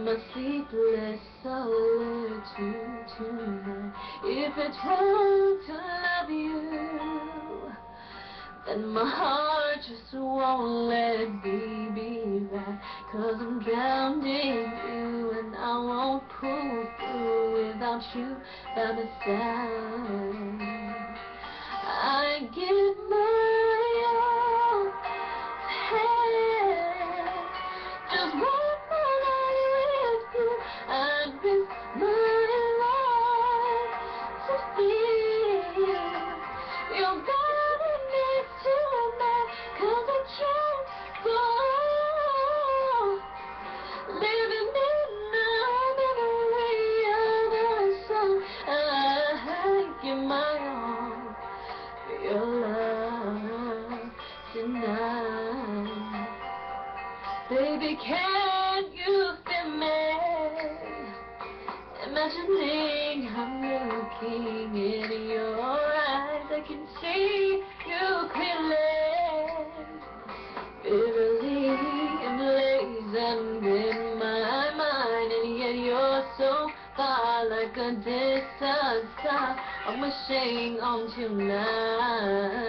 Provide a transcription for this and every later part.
my sleepless solitude tonight. If it's wrong to love you, then my heart just won't let me be right. 'Cause I'm drowned in you, and I won't pull through without you by my side. I give my all to have just one more night with you. I'd risk my life to feel your body next to mine. 'Cause I can't go living in the memory of a song. I give my all for your love tonight. Baby, can you feel me? Imagining I'm looking in your eyes, I can see you clearly, vividly emblazoned in my mind. And yet you're so far, like a distant star I'm wishing on tonight.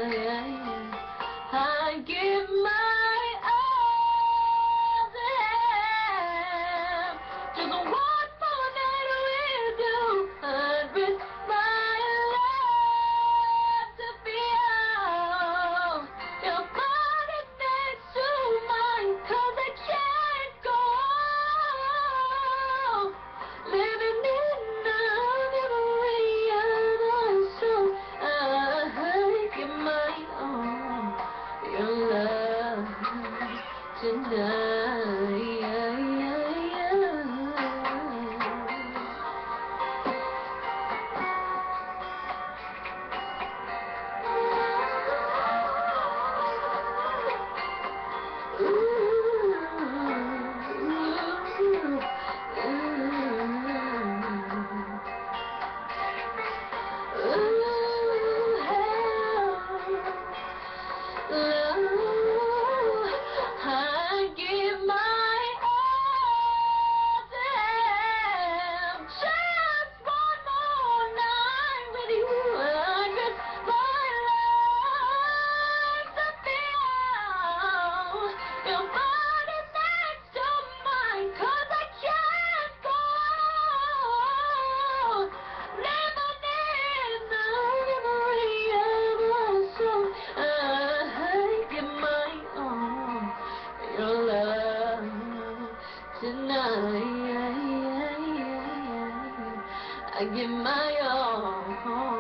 I give my all to have just one more night with you. I'd risk my life to feel your body next to mine. 'Cause I can't go living in the memory of a song. I give my all your love tonight. I give my all to have just one more night with you. I risk my life to feel your body next to mine. 'Cause I can't go living in the memory of a song. I give my all for your love tonight. I give my all.